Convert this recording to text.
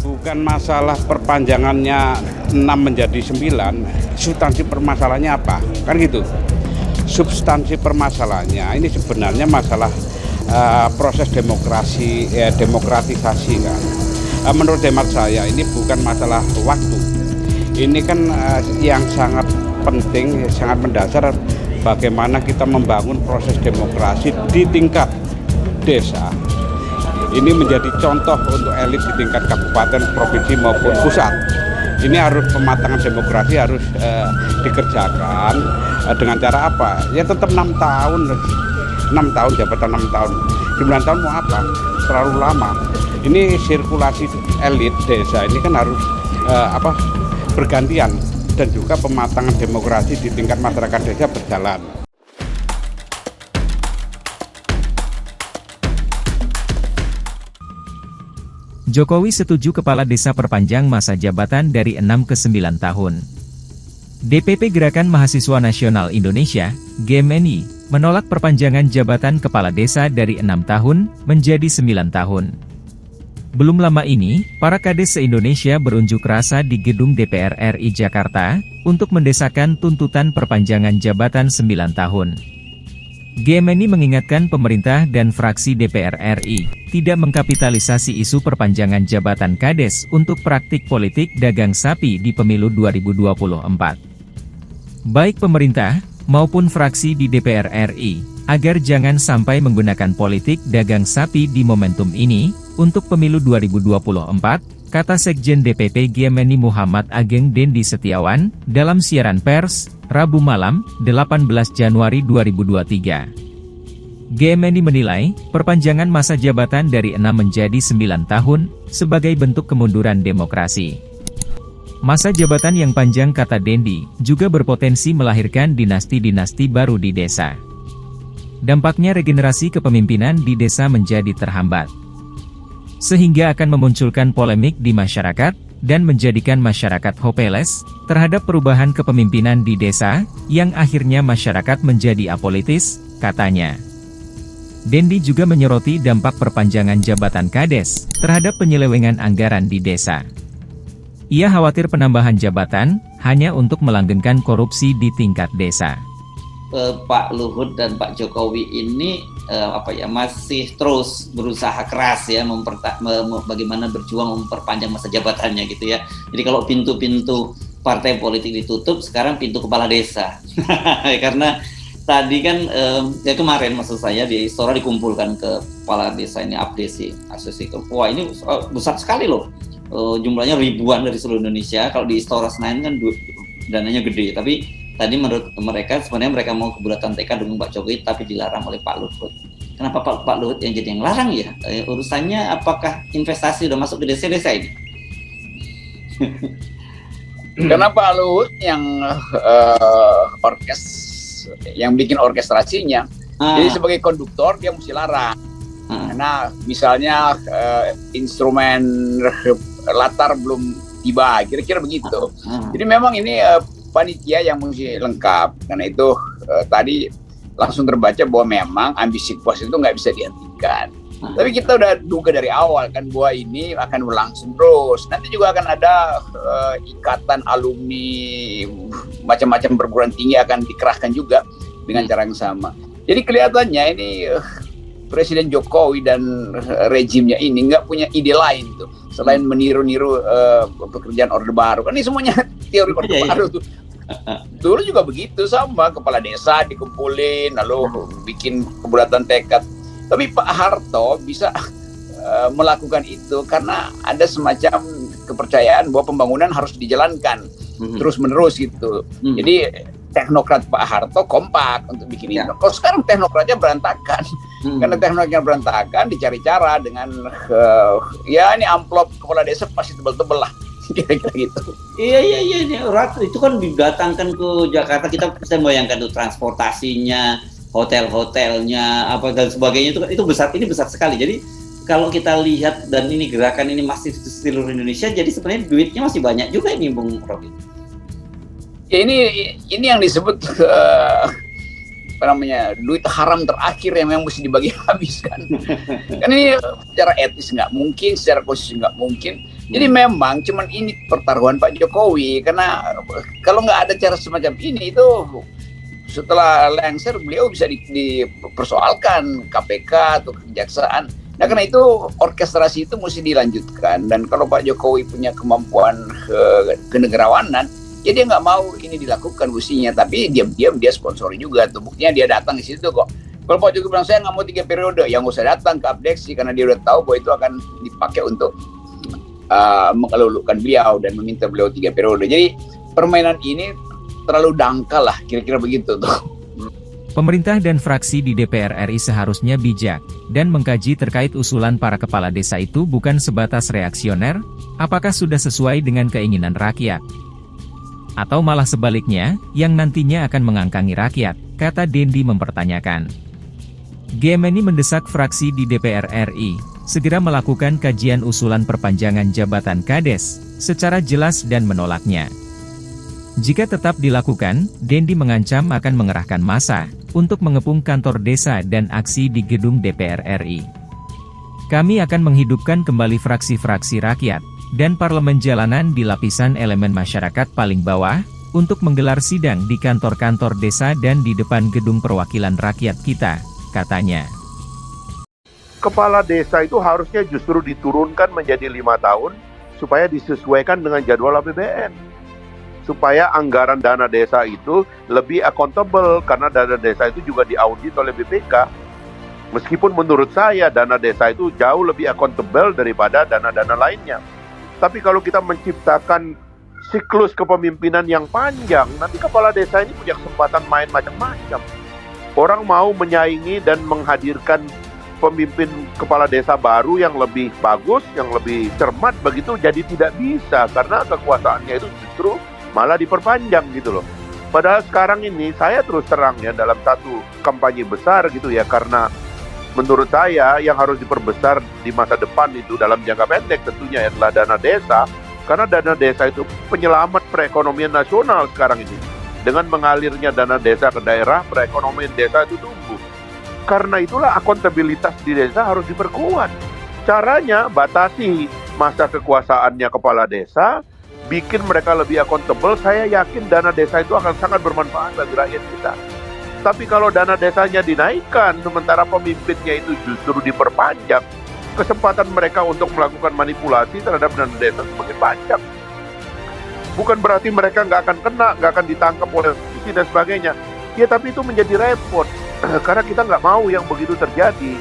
bukan masalah perpanjangannya 6 menjadi 9, substansi permasalahannya apa? Kan gitu. Substansi permasalahannya ini sebenarnya masalah proses demokrasi, demokratisasi kan. Menurut hemat saya ini bukan masalah waktu. Ini kan yang sangat penting, sangat mendasar bagaimana kita membangun proses demokrasi di tingkat desa. Ini menjadi contoh untuk elit di tingkat kabupaten, provinsi maupun pusat. Ini harus pematangan demokrasi harus dikerjakan dengan cara apa? Ya tetap 6 tahun, 6 tahun jabatan 6 tahun, 9 tahun mau apa? Terlalu lama. Ini sirkulasi elit desa ini kan harus bergantian dan juga pematangan demokrasi di tingkat masyarakat desa berjalan. Jokowi setuju kepala desa perpanjang masa jabatan dari 6 ke 9 tahun. DPP Gerakan Mahasiswa Nasional Indonesia, GMNI, menolak perpanjangan jabatan kepala desa dari 6 tahun menjadi 9 tahun. Belum lama ini, para kades se-Indonesia berunjuk rasa di gedung DPR RI Jakarta, untuk mendesakan tuntutan perpanjangan jabatan 9 tahun. GMNI mengingatkan pemerintah dan fraksi DPR RI, tidak mengkapitalisasi isu perpanjangan jabatan kades untuk praktik politik dagang sapi di pemilu 2024. Baik pemerintah, maupun fraksi di DPR RI, agar jangan sampai menggunakan politik dagang sapi di momentum ini, untuk pemilu 2024, kata Sekjen DPP GMNI Muhammad Ageng Dendi Setiawan, dalam siaran pers, Rabu malam, 18 Januari 2023. GMNI menilai, perpanjangan masa jabatan dari 6 menjadi 9 tahun, sebagai bentuk kemunduran demokrasi. Masa jabatan yang panjang, kata Dendi, juga berpotensi melahirkan dinasti-dinasti baru di desa. Dampaknya regenerasi kepemimpinan di desa menjadi terhambat. Sehingga akan memunculkan polemik di masyarakat, dan menjadikan masyarakat hopeless terhadap perubahan kepemimpinan di desa, yang akhirnya masyarakat menjadi apolitis, katanya. Dendi juga menyoroti dampak perpanjangan jabatan kades terhadap penyelewengan anggaran di desa. Ia khawatir penambahan jabatan hanya untuk melanggengkan korupsi di tingkat desa. Pak Luhut dan Pak Jokowi ini masih terus berusaha keras ya bagaimana berjuang memperpanjang masa jabatannya gitu ya. Jadi kalau pintu-pintu partai politik ditutup, sekarang pintu kepala desa. Karena tadi kan kemarin maksud saya di Istora dikumpulkan ke kepala desa ini abdesi asosiasi. Wah ini besar sekali loh. Jumlahnya ribuan dari seluruh Indonesia. Kalau di Istora Senayan kan dananya gede, tapi tadi menurut mereka sebenarnya mereka mau keberatan TK dengan Pak Jokowi, tapi dilarang oleh Pak Luhut. Kenapa Pak Luhut yang jadi yang larang ya? Urusannya apakah investasi udah masuk ke desa-desa ini? Kenapa Pak Luhut yang yang bikin orkestrasinya? Jadi sebagai konduktor dia mesti larang. Karena misalnya instrumen latar belum tiba, kira-kira begitu. Jadi memang ini panitia yang mesti lengkap. Karena itu tadi langsung terbaca bahwa memang ambisi puas itu nggak bisa dihentikan. Tapi kita udah duga dari awal kan bahwa ini akan berlangsung terus. Nanti juga akan ada ikatan alumni macam-macam perguruan tinggi akan dikerahkan juga dengan cara yang sama. Jadi kelihatannya ini Presiden Jokowi dan rejimnya ini nggak punya ide lain tuh selain meniru-niru pekerjaan Orde Baru. Kan ini semuanya teori Orde Baru tuh. Dulu juga begitu, sama kepala desa dikumpulin lalu bikin keberatan tekad. Tapi Pak Harto bisa melakukan itu karena ada semacam kepercayaan bahwa pembangunan harus dijalankan terus-menerus gitu. Jadi teknokrat Pak Harto kompak untuk bikin itu. Kalau sekarang teknokratnya berantakan, karena teknokratnya berantakan dicari cara dengan ini amplop kepala desa pasti tebel-tebel lah. Kira-kira gitu. Iya. Itu kan didatangkan ke Jakarta, kita bisa bayangkan tuh transportasinya, hotel-hotelnya, apa dan sebagainya itu besar, ini besar sekali. Jadi kalau kita lihat dan ini gerakan ini masih di seluruh Indonesia, jadi sebenarnya duitnya masih banyak juga ini Bung Robi. Ya, ini yang disebut duit haram terakhir yang memang mesti dibagi habiskan. Kan ini secara etis nggak mungkin, secara konstitusi nggak mungkin. Jadi memang cuman ini pertaruhan Pak Jokowi, karena kalau nggak ada cara semacam ini itu setelah lengser beliau bisa dipersoalkan KPK atau kejaksaan. Nah karena itu orkestrasi itu mesti dilanjutkan, dan kalau Pak Jokowi punya kemampuan kenegarawanan, ya dia nggak mau ini dilakukan mestinya, tapi diam-diam dia sponsori juga tuh. Buktinya dia datang di situ kok. Kalau Pak Jokowi bilang saya nggak mau 3 periode, ya nggak usah datang ke abdeksi, karena dia udah tahu bahwa itu akan dipakai untuk mengelulukan beliau dan meminta beliau 3 periode. Jadi permainan ini terlalu dangkal lah, kira-kira begitu tuh. Pemerintah dan fraksi di DPR RI seharusnya bijak dan mengkaji terkait usulan para kepala desa itu bukan sebatas reaksioner, apakah sudah sesuai dengan keinginan rakyat. Atau malah sebaliknya, yang nantinya akan mengangkangi rakyat, kata Dendi mempertanyakan. GMNI mendesak fraksi di DPR RI, segera melakukan kajian usulan perpanjangan jabatan Kades, secara jelas dan menolaknya. Jika tetap dilakukan, Dendi mengancam akan mengerahkan massa, untuk mengepung kantor desa dan aksi di gedung DPR RI. Kami akan menghidupkan kembali fraksi-fraksi rakyat, dan parlemen jalanan di lapisan elemen masyarakat paling bawah, untuk menggelar sidang di kantor-kantor desa dan di depan gedung perwakilan rakyat kita, katanya. Kepala desa itu harusnya justru diturunkan menjadi 5 tahun, supaya disesuaikan dengan jadwal APBN. Supaya anggaran dana desa itu lebih accountable, karena dana desa itu juga diaudit oleh BPK. Meskipun menurut saya dana desa itu jauh lebih accountable daripada dana-dana lainnya. Tapi kalau kita menciptakan siklus kepemimpinan yang panjang, nanti kepala desa ini punya kesempatan main macam-macam. Orang mau menyaingi dan menghadirkan pemimpin kepala desa baru yang lebih bagus, yang lebih cermat begitu, jadi tidak bisa, karena kekuasaannya itu justru malah diperpanjang gitu loh. Padahal sekarang ini saya terus terang ya, dalam satu kampanye besar gitu ya, karena menurut saya yang harus diperbesar di masa depan itu dalam jangka pendek tentunya adalah dana desa, karena dana desa itu penyelamat perekonomian nasional sekarang ini. Dengan mengalirnya dana desa ke daerah, perekonomian desa itu tumbuh. Karena itulah akuntabilitas di desa harus diperkuat. Caranya batasi masa kekuasaannya kepala desa, bikin mereka lebih accountable. Saya yakin dana desa itu akan sangat bermanfaat bagi rakyat kita. Tapi kalau dana desanya dinaikkan, sementara pemimpinnya itu justru diperpanjang, kesempatan mereka untuk melakukan manipulasi terhadap dana desa semakin banyak. Bukan berarti mereka nggak akan kena, nggak akan ditangkap oleh polisi dan sebagainya. Ya tapi itu menjadi repot, karena kita nggak mau yang begitu terjadi.